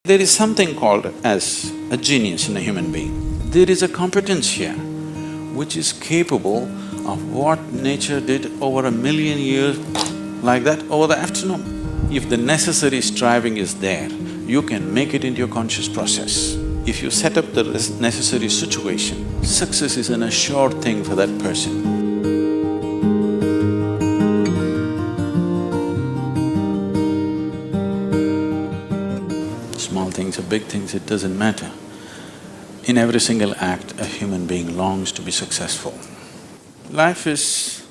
There is something called as a genius in a human being. There is a competence here which is capable of what nature did over 1,000,000 years, like that, over the afternoon. If the necessary striving is there, you can make it into your conscious process. If you set up the necessary situation, success is an assured thing for that person. Small things or big things, it doesn't matter. In every single act, a human being longs to be successful. Life is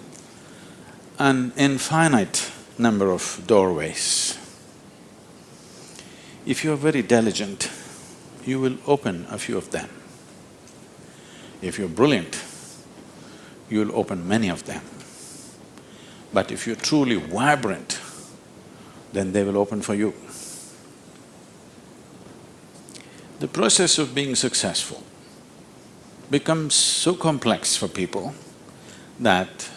an infinite number of doorways. If you're very diligent, you will open a few of them. If you're brilliant, you'll open many of them. But if you're truly vibrant, then they will open for you. The process of being successful becomes so complex for people that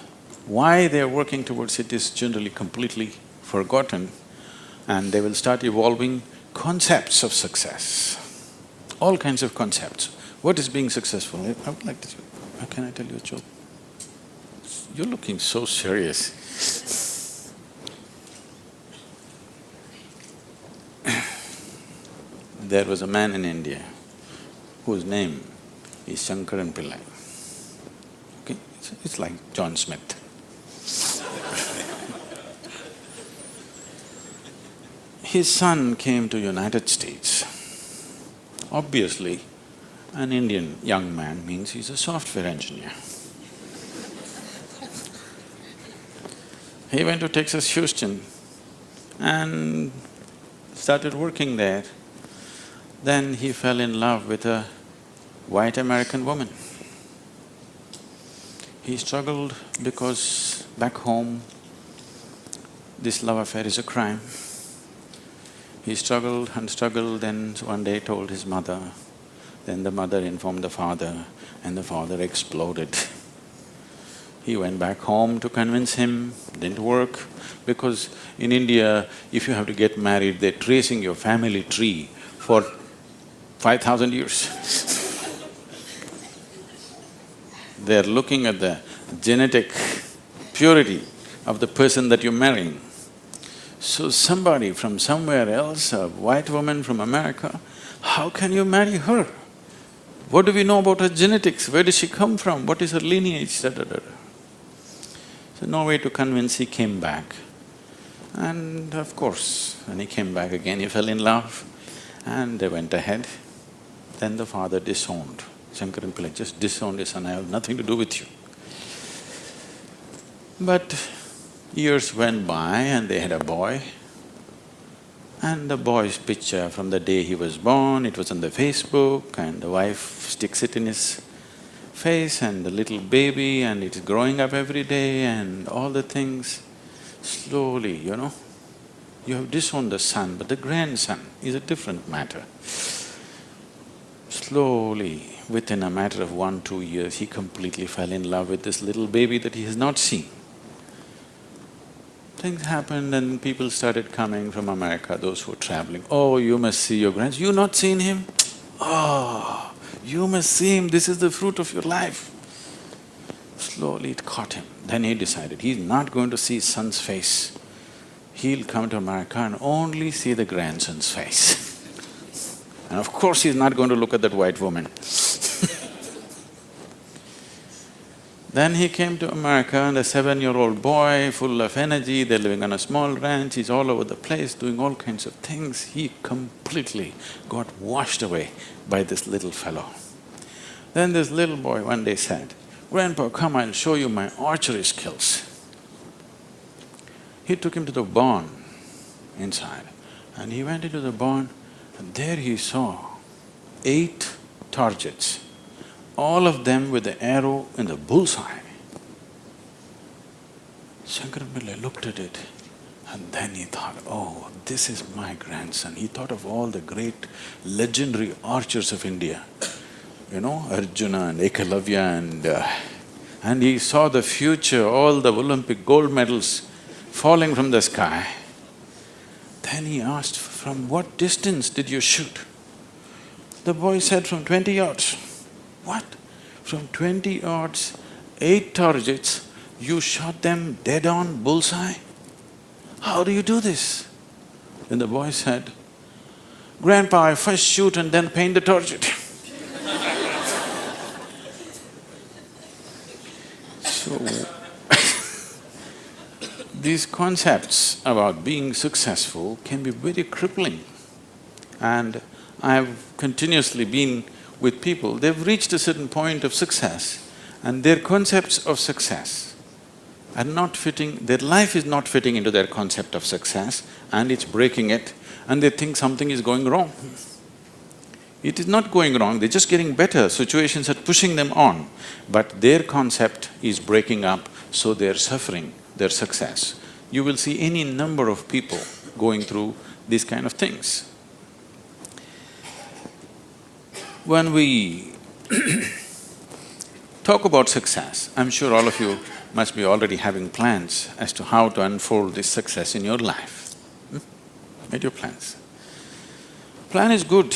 why they're working towards it is generally completely forgotten, and they will start evolving concepts of success, all kinds of concepts. What is being successful? I would like to… Can I tell you a joke? You're looking so serious. There was a man in India whose name is Cripple. Okay, it's like John Smith. His son came to United States. Obviously, an Indian young man means he's a software engineer. He went to Texas, Houston and started working there. Then he fell in love with a white American woman. He struggled because back home, this love affair is a crime. He struggled and struggled, then one day told his mother. Then the mother informed the father, and the father exploded. He went back home to convince him, didn't work, because in India, if you have to get married, they're tracing your family tree for 5,000 years. They're looking at the genetic purity of the person that you're marrying. So somebody from somewhere else, a white woman from America, how can you marry her? What do we know about her genetics? Where does she come from? What is her lineage? Da-da-da. So no way to convince, he came back. And of course, when he came back again, he fell in love and they went ahead. Then the father disowned. Cripple just disowned his son, I have nothing to do with you. But years went by and they had a boy. And the boy's picture from the day he was born, it was on the Facebook, and the wife sticks it in his face, and the little baby, and it is growing up every day and all the things. Slowly, you have disowned the son, but the grandson is a different matter. Slowly, within a matter of 1-2 years, he completely fell in love with this little baby that he has not seen. Things happened and people started coming from America, those who were traveling. Oh, you must see your grandson. You not seen him? Oh, you must see him, this is the fruit of your life. Slowly it caught him. Then he decided he's not going to see his son's face. He'll come to America and only see the grandson's face. And of course he's not going to look at that white woman. Then he came to America and a 7-year-old boy, full of energy, they're living on a small ranch, he's all over the place doing all kinds of things. He completely got washed away by this little fellow. Then this little boy one day said, "Grandpa, come, I'll show you my archery skills." He took him to the barn inside and he went into the barn and there he saw 8 targets, all of them with the arrow in the bullseye. Cripple looked at it and then he thought, oh, this is my grandson. He thought of all the great legendary archers of India, Arjuna and Ekalavya and he saw the future, all the Olympic gold medals falling from the sky. Then he asked "From what distance did you shoot?" The boy said, "From 20 yards. "What? From 20 yards, 8 targets, you shot them dead on, bullseye? How do you do this?" Then the boy said, "Grandpa, I first shoot and then paint the target." So, these concepts about being successful can be very crippling. And I've continuously been with people, they've reached a certain point of success and their concepts of success are not fitting, their life is not fitting into their concept of success and it's breaking it, and they think something is going wrong. It is not going wrong, they're just getting better, situations are pushing them on, but their concept is breaking up, so they're suffering their success. You will see any number of people going through these kind of things. When we talk about success, I'm sure all of you must be already having plans as to how to unfold this success in your life. Made your plans. Plan is good.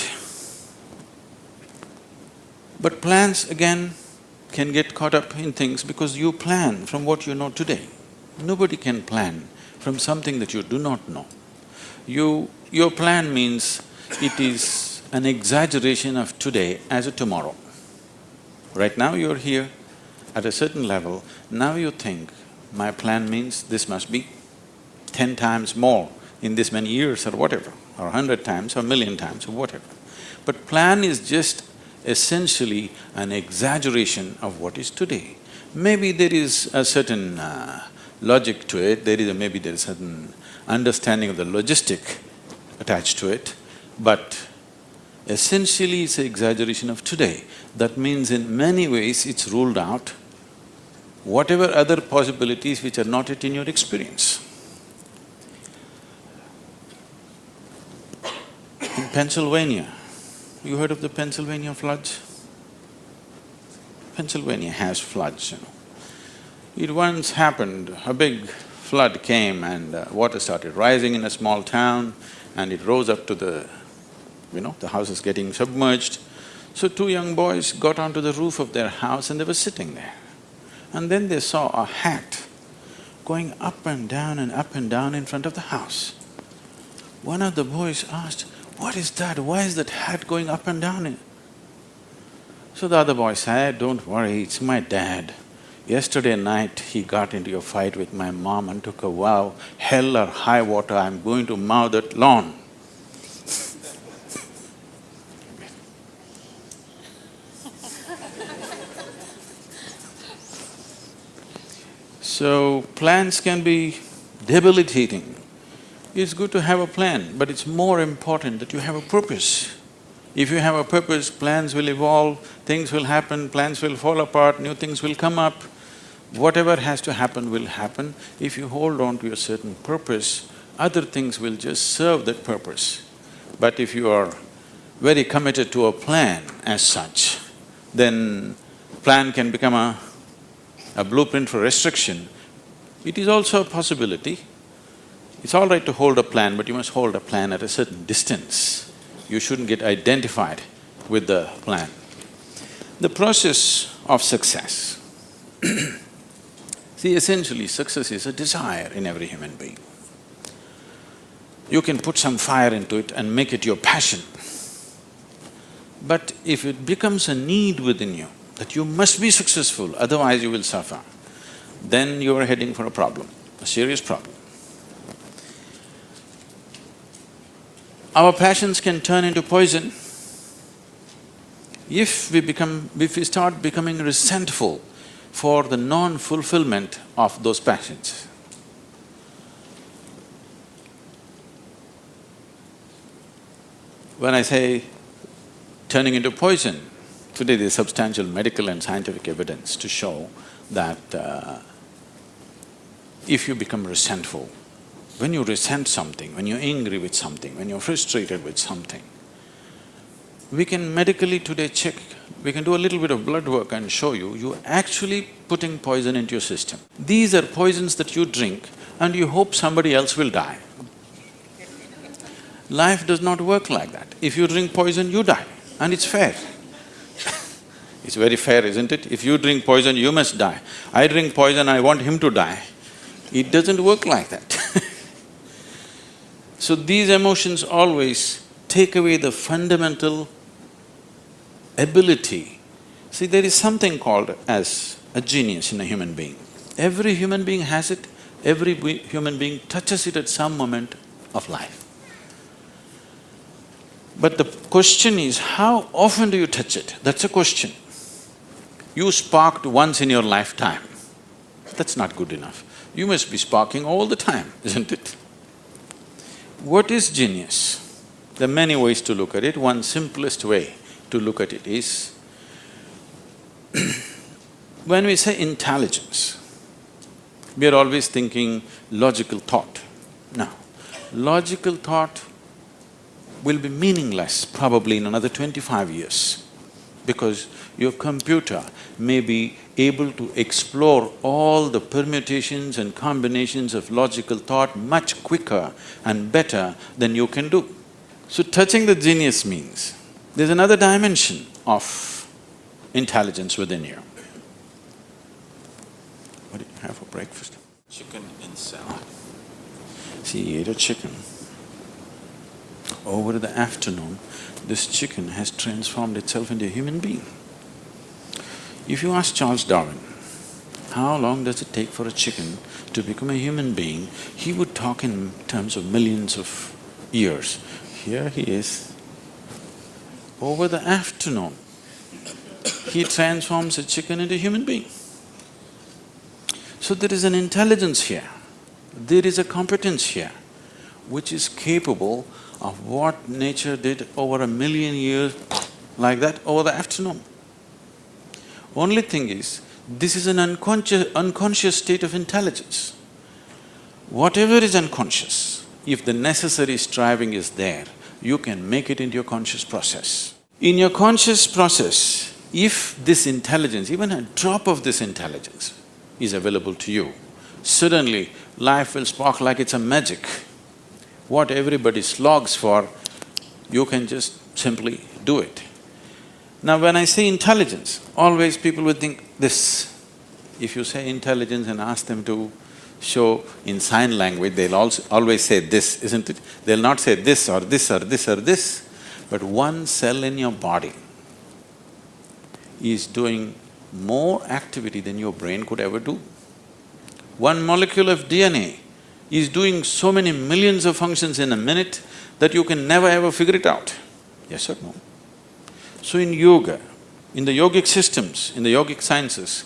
But plans again can get caught up in things because you plan from what you know today. Nobody can plan from something that you do not know. Your plan means it is an exaggeration of today as a tomorrow. Right now you're here at a certain level, now you think, my plan means this must be 10 times more in this many years or whatever, or 100 times or 1,000,000 times or whatever. But plan is just essentially an exaggeration of what is today. Maybe there is a certain logic to it, maybe there is certain understanding of the logistic attached to it, but essentially it's an exaggeration of today. That means in many ways it's ruled out whatever other possibilities which are not yet in your experience. In Pennsylvania, you heard of the Pennsylvania floods? Pennsylvania has floods, you know. It once happened, a big flood came and water started rising in a small town and it rose up to the house is getting submerged. So two young boys got onto the roof of their house and they were sitting there. And then they saw a hat going up and down in front of the house. One of the boys asked, "What is that? Why is that hat going up and down?" So the other boy said, "Don't worry, it's my dad. Yesterday night he got into a fight with my mom and took a vow, hell or high water, I'm going to mow that lawn." So, plans can be debilitating. It's good to have a plan, but it's more important that you have a purpose. If you have a purpose, plans will evolve, things will happen, plans will fall apart, new things will come up. Whatever has to happen will happen. If you hold on to a certain purpose, other things will just serve that purpose. But if you are very committed to a plan as such, then plan can become a blueprint for restriction. It is also a possibility. It's all right to hold a plan, but you must hold a plan at a certain distance. You shouldn't get identified with the plan. The process of success. See, essentially success is a desire in every human being. You can put some fire into it and make it your passion. But if it becomes a need within you, that you must be successful, otherwise you will suffer, then you are heading for a problem, a serious problem. Our passions can turn into poison if we start becoming resentful for the non-fulfillment of those passions. When I say turning into poison, today there's substantial medical and scientific evidence to show that if you become resentful, when you resent something, when you're angry with something, when you're frustrated with something, we can medically today check, we can do a little bit of blood work and show you're actually putting poison into your system. These are poisons that you drink and you hope somebody else will die. Life does not work like that. If you drink poison, you die, and it's fair. It's very fair, isn't it? If you drink poison, you must die. I drink poison, I want him to die. It doesn't work like that. So these emotions always take away the fundamental ability. See, there is something called as a genius in a human being. Every human being has it, every human being touches it at some moment of life. But the question is, how often do you touch it? That's a question. You sparked once in your lifetime. That's not good enough. You must be sparking all the time, isn't it? What is genius? There are many ways to look at it. One simplest way to look at it is, when we say intelligence, we are always thinking logical thought. No, logical thought will be meaningless probably in another 25 years, because your computer may be able to explore all the permutations and combinations of logical thought much quicker and better than you can do. So touching the genius means there's another dimension of intelligence within you. What did you have for breakfast? Chicken in salad. See, he ate a chicken. Over the afternoon, this chicken has transformed itself into a human being. If you ask Charles Darwin, how long does it take for a chicken to become a human being, he would talk in terms of millions of years. Here he is. Over the afternoon, he transforms a chicken into a human being. So there is an intelligence here, there is a competence here, which is capable of what nature did over 1,000,000 years, like that, over the afternoon. Only thing is, this is an unconscious state of intelligence. Whatever is unconscious, if the necessary striving is there, you can make it into your conscious process. In your conscious process, if this intelligence, even a drop of this intelligence is available to you, suddenly life will spark like it's a magic. What everybody slogs for, you can just simply do it. Now when I say intelligence, always people would think this. If you say intelligence and ask them to show in sign language, they'll also always say this, isn't it? They'll not say this or this or this or this, but one cell in your body is doing more activity than your brain could ever do. One molecule of DNA is doing so many millions of functions in a minute that you can never ever figure it out. Yes or no? So in yoga, in the yogic systems, in the yogic sciences,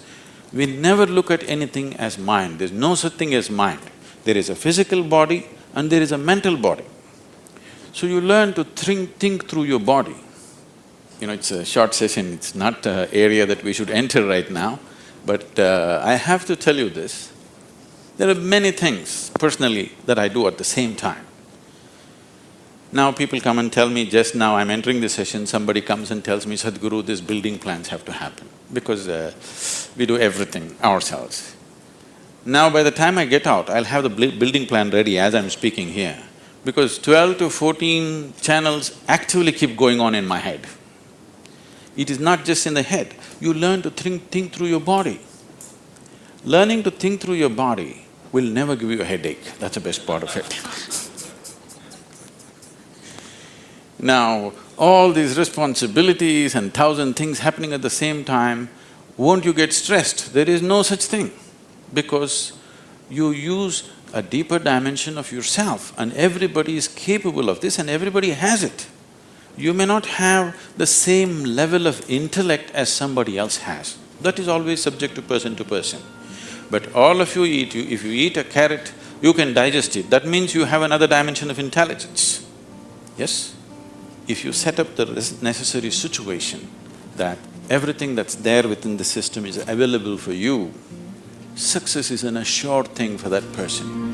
we never look at anything as mind. There's no such thing as mind. There is a physical body and there is a mental body. So you learn to think through your body. You know, it's a short session, it's not an area that we should enter right now, but I have to tell you this. There are many things personally that I do at the same time. Now people come and tell me, just now I'm entering the session, somebody comes and tells me, Sadhguru, these building plans have to happen, because we do everything ourselves. Now by the time I get out, I'll have the building plan ready as I'm speaking here, because 12 to 14 channels actively keep going on in my head. It is not just in the head, you learn to think through your body. Learning to think through your body will never give you a headache, that's the best part of it. Now, all these responsibilities and 1,000 things happening at the same time, won't you get stressed? There is no such thing, because you use a deeper dimension of yourself and everybody is capable of this and everybody has it. You may not have the same level of intellect as somebody else has. That is always subject to person. But all of you eat, if you eat a carrot, you can digest it. That means you have another dimension of intelligence. Yes? If you set up the necessary situation that everything that's there within the system is available for you, success is an assured thing for that person.